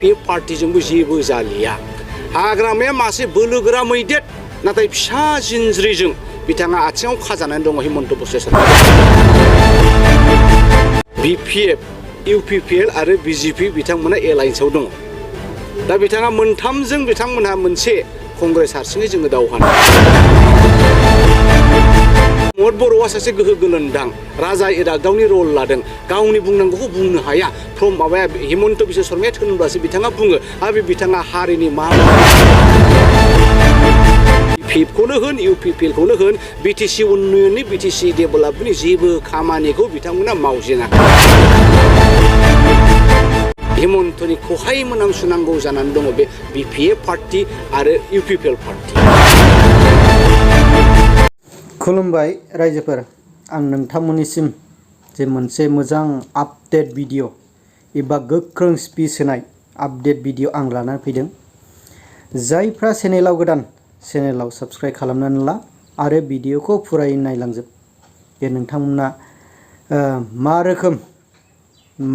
बे पार्टीजोंबो जेबो जालिया हाग्रामाया मासे बोलोगोरा मैदेर नाथाय फिसा जिनज्रिजों बिथाङा आथिङाव खाजानानै दङ हिमन्त बिश्व शर्मा BPF UPPL आरो BJP बिथांमोना एलायन्सआव दङ दा बिथाङा मोनथामजों बिथांमोनहा मोनसे कंग्रेस हारसिङै जोङो दावहा मद बर'आ सासे गोहो गोलोन्दां राजा इरागदावनि रल लादों गावनि बुंनांगौखौ बुंनो हाया फ्रम माबाया हिमन्त बिश्व शर्माया थोनब्लासो बिथाङा बुङो आरो बे बिथाङा हारिनि मा BPFखौनो होन UPPLखौनो होन BTC उन्नयननि BTC डेभेलपमेन्टनि जेबो खामानिखौ बिथांमोना मावजेनाखै हिमन्तनि खहाय मोनामसुनांगौ जानानै दङ बे BPF पार्टी आरो UPPL पार्टी खुलुमबाय रायजोफोर आं नोंथांमोननिसिम जे मोनसे मोजां आपडेट भिडिअ एबा गोख्रों स्पिच होनाय आपडेट भिडिअ आं लानानै फैदों जायफ्रा चेनेलाव गोदान चेनेलाव साबस्क्राइब खालामनानै ला आरो भिडिअखौ फुरायै नायलांजोब बे नोंथांमोना मा रोखोम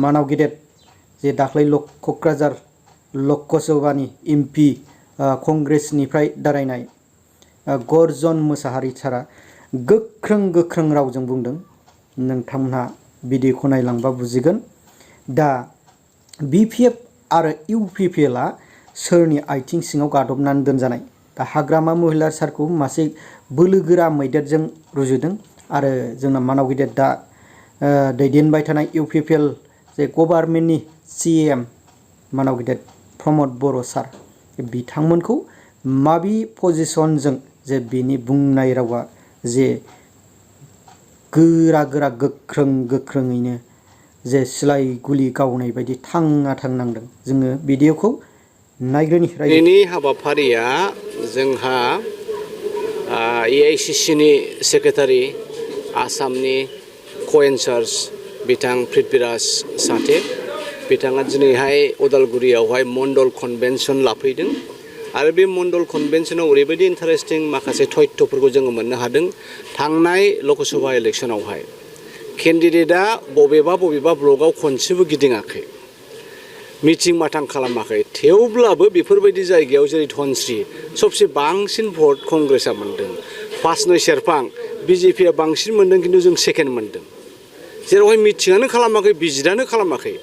मानाव गेदेर जे दाख्लै क'क्राझार लकसभानि MP कंग्रेसनिफ्राय दारायनाय गरजन मोसाहारि सारा गोख्रों रावजों बुंदों नोंथांमोनहा भिडिअखौ नायलांबा बुजिगोन दा BPF आरो UPPLआ सोरनि आथिं सिङाव गादबनानै दोनजानाय दा हाग्रामा महिला सारखौ मासे बोलोगोरा मैदेरजों रुजुदों आरो जोंना मानाव गिदिर दा दैदेनबाय थानाय UPPL जे गभर्नमेन्टनि CM मानाव गिदिर प्रमद बर' सार बिथांमोनखौ माबि पजिशनजों जे बिनि बुंनाय रावा जे गोरा गोख्रोङैनो जे सिलाय गुलि गावनाय बायदि थांनांदों जोङो भिडिअखौ नायग्रोनि दिनैनि हाबाफारिया जोंहा AICCनि सेक्रेटारि आसामनि को-इनचार्ज बिथां पृथ्वीराज साथे बिथाङा दिनैहाय उदालगुरियावहाय मण्डल कन्वेन्सन लाफैदों आरो बे मण्डल कन्वेन्सनाव ओरैबायदि इन्टारेस्टिं माखासे तथ्यफोरखौ जोङो मोननो हादों थांनाय लकसभा इलेक्शनावहाय केन्डिडेटआ बबेबा ब्लकआव खनसेबो गिदिङाखै मिटिं माटां खालामाखै थेवब्लाबो बेफोरबायदि जायगायाव जेरै धनस्री सबसे बांसिन भट कंग्रेसआ मोनदों 5 सेरफां BJPआ बांसिन मोनदों खिन्थु जों सेकेन्ड मोनदों जेरावहाय मिटिङानो खालामाखै भिजिटआनो खालामाखै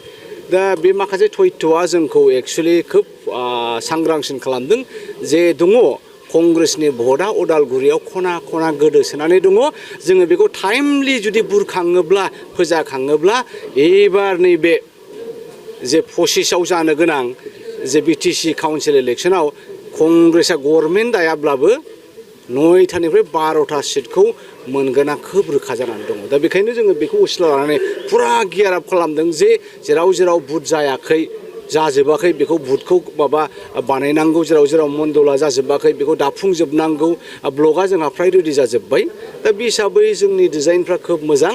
दा बे माखासे तथ्यआ जोंखौ एक्चुअली खोब सांग्रांसिन खालामदों जे दङ कंग्रेसनि भटआ उदालगुरियाव खना गोदोसोनानै दङ जोङो बेखौ टाइमलि जुदि बुरखाङोब्ला फोजाखाङोब्ला एबार नैबे जे 25आव जानो गोनां जे BTC काउन्सिल इलेक्शनाव कंग्रेसआ गभर्नमेन्ट दायाब्लाबो 9थानिफ्राय 12था सिटखौ मोनगोना खोब रोखा जानानै दङ दा बेखायनो जोङो बेखौ उसिला लानानै पुरा गियार आप खालामदों जे जेराव बुथ जाजोबाखै बेखौ बुथखौ माबा बानायनांगौ जेराव मण्डला जाजोबाखै बेखौ दाफुंजोबनांगौ ब्लकआ जोंहा फ्राय रेडि जाजोब्बाय दा बे हिसाबै जोंनि डिजाइनफ्रा खोब मोजां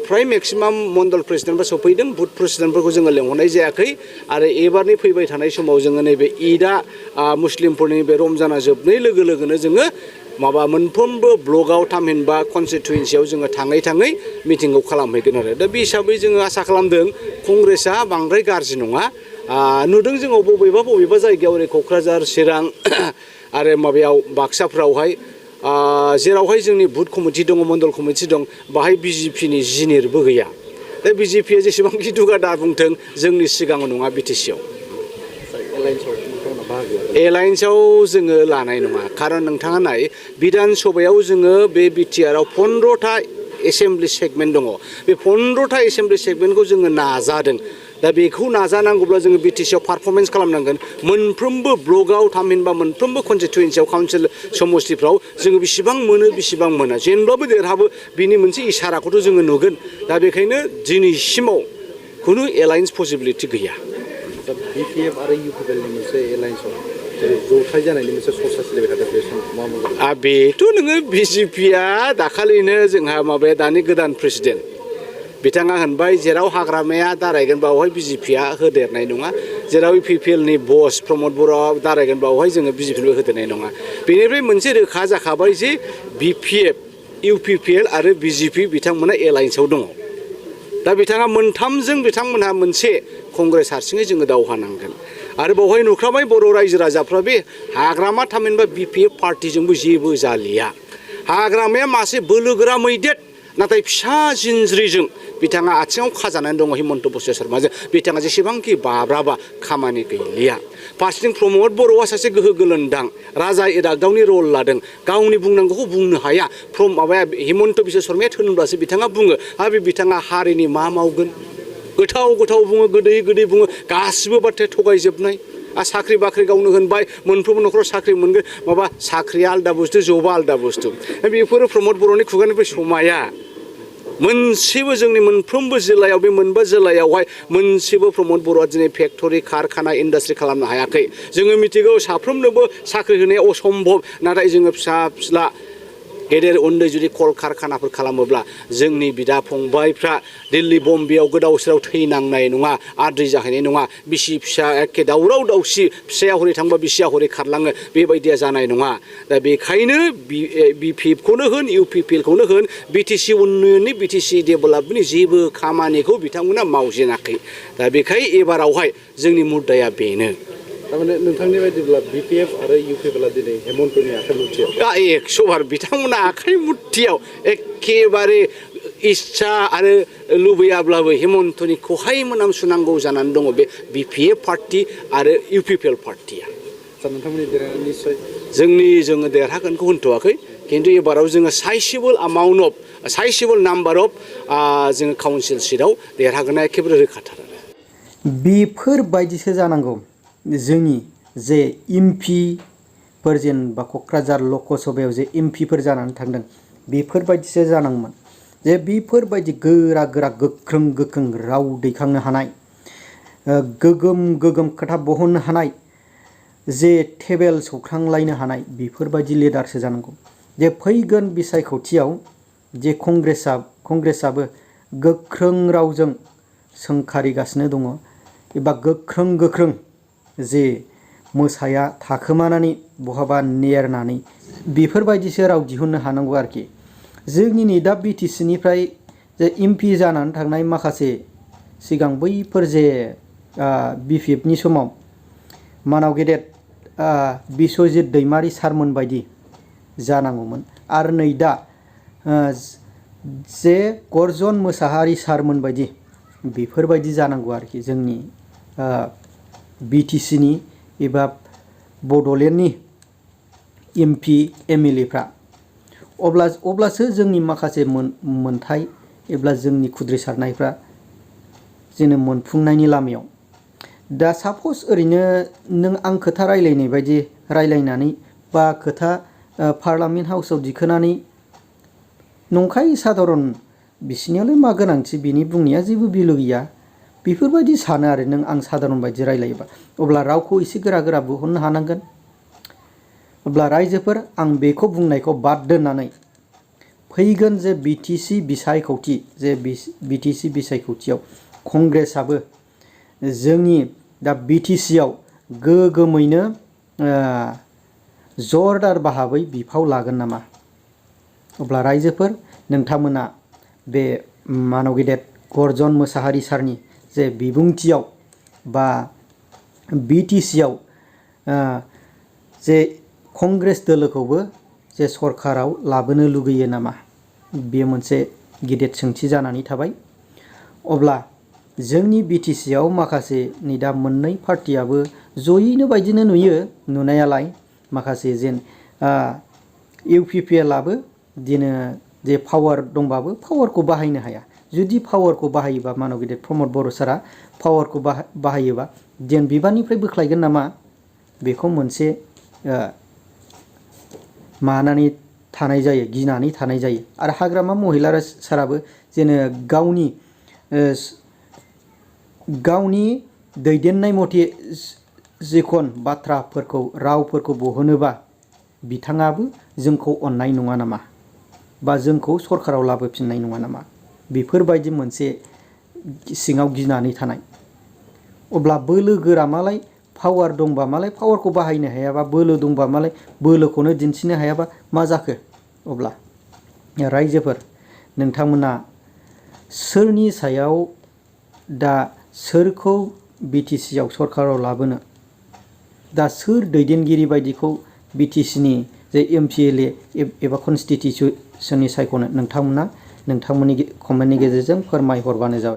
फ्राय मेक्सिमाम मण्डल प्रेसिडेन्टफ्रा सफैदों बुथ प्रेसिडेन्टफोरखौ जोङो लेंहरनाय जायाखै आरो एबारनि फैबाय थानाय समाव जोङो नैबे ईदआ मुस्लिमफोरनि बे रमजाना जोबनाय लोगो लोगोनो जोङो माबा मोनफ्रोमबो ब्लकआव थामहिनबा कनस्टिटुयेन्सियाव जोङो थाङै मिटिंखौ खालामहैगोन आरो दा बे हिसाबै जोङो आसा खालामदों कंग्रेसआ बांद्राय गाज्रि नङा नुदों जोङो बबेबा जायगायाव ओरै क'क्राझार चिरां आरो माबायाव बाक्साफ्रावहाय जेरावहाय जोंनि बुथ कमिटि दङ मण्डल कमिटि दं बाहाय BJPनि जिनिरबो गैया दा BJPआ जेसेबांखि दुगा दा बुंथों जोंनि सिगाङाव नङा BTCआव एलायन्सआव जोङो लानाय नङा खारन नोंथाङा नाय बिधान सभायाव जोङो बे BTRआव 15था एसेम्बलि सेगमेन्ट दङ बे 15था एसेम्बलि सेगमेन्टखौ जोङो नाजादों दा बेखौ नाजानांगौब्ला जोङो BTCआव पारफरमेन्स खालामनांगोन मोनफ्रोमबो ब्लकआव थामहिनबा मोनफ्रोमबो कनस्टिटुयेन्सियाव काउन्सिल समष्टिफ्राव जोङो बेसेबां मोना जेनब्लाबो देरहाबो बिनि मोनसे इसाराखौथ' जोङो नुगोन दा बेखायनो दिनैसिमाव खुनु एलायन्स पसिबिलिटि गैया BPF आरो UPPLनि मोनसे एलायन्सआव जेरै जथाय जानायनि मोनसे सरसा सोलिबाय थादों बे समाव बेथ' नोङो BJPआ दाखालिनो जोंहा माबाया दानि गोदान प्रेसिडेन्ट बिथाङा होनबाय जेराव हाग्रामाया दारायगोन बावहाय BJPआ होदेरनाय नङा जेराव UPPLनि बस प्रमद बर'आ दारायगोन बावहाय जोङो BJPबो होदेरनाय नङा बेनिफ्राय मोनसे रोखा जाखाबाय जे BPF UPPL आरो BJP बिथांमोना एलायन्सआव दङ दा बिथाङा मोनथामजों बिथांमोनहा मोनसे कंग्रेस हारसिङै जोङो दावहा नांगोन आरो बावहाय नुख्राबाय बर' रायजो राजाफ्रा बे हाग्रामा थामहिनबा BPF पार्टिजोंबो जेबो जालिया हाग्रामाया मासे बोलोगोरा मैदेर नाथाय फिसा जिनज्रिजों बिथाङा आथिङाव खाजानानै दङ हिमन्त बिश्व शर्माजों बिथाङा जेसेबांखि बाब्राबा खामानि गैलिया फारसेथिं प्रमद बर'आ सासे गोहो गोलोन्दां राजा इरागदावनि रल लादों गावनि बुंनांगौखौ बुंनो हाया माबाया हिमन्त बिश्व शर्माया थोनब्लासो बिथाङा बुङो आरो बे बिथाङा हारिनि मा मावगोन गोथाव गोथाव बुङो गोदै गोदै बुङो गासिबो बाथ्राया थगायजोबनाय साख्रि बाख्रि गावनो होनबाय मोनफ्रोमबो न'खराव साख्रि मोनगोन माबा साख्रिया आलदा बुस्थु जबा आलदा बुस्थु बेफोरो प्रमद बर'नि खुगानिफ्राय समाया मोनसेबो जोंनि मोनफ्रोमबो जिल्लायाव बे मोनबा जिल्लायावहाय मोनसेबो प्रमद बर'आ दिनै फेक्टरि कारखाना इन्डास्ट्रि खालामनो हायाखै जोङो मिथिगौ साफ्रोमनोबो साख्रि होनाया असम्भब नाथाय जोङो फिसा फिला गेदेर उन्दै जुदि कल कारखानाफोर खालामोब्ला जोंनि बिदा फंबायफ्रा दिल्ली बम्बेयाव गोदाव सोराव थैनांनाय नङा आद्रि जाहैनाय नङा बिसि फिसा एखे दावराव दावसि फिसाया हरै थांबा बिसिया हरै खारलाङो बेबायदिया जानाय नङा दा बेखायनो BPFखौनो होन UPPLखौनो होन BTC उन्नयननि BTC डेभेलपमेन्टनि जेबो खामानिखौ बिथांमोना मावजेनाखै दा बेखायनो एबारावहाय जोंनि मुद्दाया बेनो थारमाने नोंथांनि बायदिब्ला BPF आरो UPPLआ दिनै हेमन्तनि आखाइ मुथियाव 100 बार बिथांमोना आखाइ मुथियाव एखेबारे इच्छा आरो लुबैयाब्लाबो हेमन्तनि खहाय मोनामसुनांगौ जानानै दङ बे BPF पार्टी आरो UPPL पार्टीया नोंथांमोननि देरहागोन निश्चय जोङो देरहागोनखौ होनथ'वाखै खिन्थु एबाराव जोङो साइसेबल नाम्बार अफ जोङो काउन्सिल सिटआव देरहागोना एखेबारे रोखाथार आरो बेफोरबायदिसो जानांगौ जोंनि जे एमपिफोर जेनेबा क'क्राझार लकसभायाव जे एमपिफोर जानानै थांदों बेफोरबायदिसो जानांगौमोन जे बेफोरबायदि गोरा गोरा गोख्रों राव दैखांनो हानाय गोगोम खोथा बहननो हानाय जे टेबोल सौख्रांलायनो हानाय बेफोरबायदि लिडारसो जानांगौ जे फैगोन बिसायख'थियाव जे कंग्रेसाबो गोख्रों रावजों सोंखारिगासिनो दङ एबा गोख्रों जे मोसाया थाखोमानानै बहाबा नेरनानै बेफोरबायदिसो राव दिहुननो हानांगौ आरोखि जोंनि नै दा BTCनिफ्राय जे एमपि जानानै थांनाय माखासे सिगां बैफोर जे BPFनि समाव मानाव गेदेर बिश्वजित दैमारि सारमोन बायदि जानांगौमोन आरो नै दा जे गरजन मोसाहारि सारमोन बायदि बेफोरबायदि जानांगौ आरोखि जोंनि BTCनि एबा बड'लेण्डनि एमपि MLAफ्रा अब्लासो जोंनि माखासे मोनथाय एबा जोंनि खुद्रिसारनायफ्रा जोङो मोनफुंनायनि लामायाव दा साप'ज ओरैनो नों आं खोथा रायलायनाय बायदि रायलायनानै बा खोथा पार्लामेन्ट हाउसाव दिखोनानै नंखाय साधारन बिसिनियावलाय मा गोनांथि बिनि बुंनाया जेबो भेलु गैया बेफोरबायदि सानो आरो नों आं साधारन बायदि रायलायोबा अब्ला रावखौ एसे गोरा बहननो हानांगोन अब्ला रायजोफोर आं बेखौ बुंनायखौ बाद दोननानै फैगोन जे BTC बिसायख'थियाव कंग्रेसाबो जोंनि दा BTCआव गोगोमैनो जरदार भाबै बिफाव लागोन नामा अब्ला रायजोफोर नोंथांमोना बे मानव गेदेर गरजन मोसाहारि सारनि जे बिबुंथियाव बा BTCआव जे कंग्रेस दोलोखौबो जे सरकाराव लाबोनो लुगैयो नामा बेयो मोनसे गिदिर सोंथि जानानै थाबाय अब्ला जोंनि BTCआव माखासे नै दा मोननै पार्टियाबो जयैनो बायदिनो नुयो नुनायालाय माखासे जेन UPPLआबो दिनो जे पावार दंबाबो पावारखौ बाहायनो हाया जुदि पावारखौ बाहायोबा मानव गेदेर प्रमद बर' सारा पावारखौ बाहायोबा जेन बिबाननिफ्राय बोख्लायगोन नामा बेखौ मोनसे मानानै थानाय जायो गिनानै थानाय जायो आरो हाग्रामा महिला साराबो जेन गावनि दैदेननाय मथे जिखन बाथ्राफोरखौ रावफोरखौ बहनोबा बिथाङाबो जोंखौ अननाय नङा नामा बा जोंखौ सरकाराव लाबोफिननाय नङा नामा बेफोरबायदि मोनसे सिङाव गिनानै थानाय अब्ला बोलो गोरा मालाय पावार दंबा मालाय पावारखौ बाहायनो हायाबा बोलो दंबा मालाय बोलोखौनो दिन्थिनो हायाबा मा जाखो अब्ला रायजोफोर नोंथांमोना सोरनि सायाव दा सोरखौ BTC आव सरकाराव लाबोनो दा सोर दैदेनगिरि बायदिखौ BTC नि जे MPLA एबा कनस्टिटिउशननि सायख'नो नोंथांमोननि कमेन्टनि गेजेरजों फोरमायहरबानो जाबाय।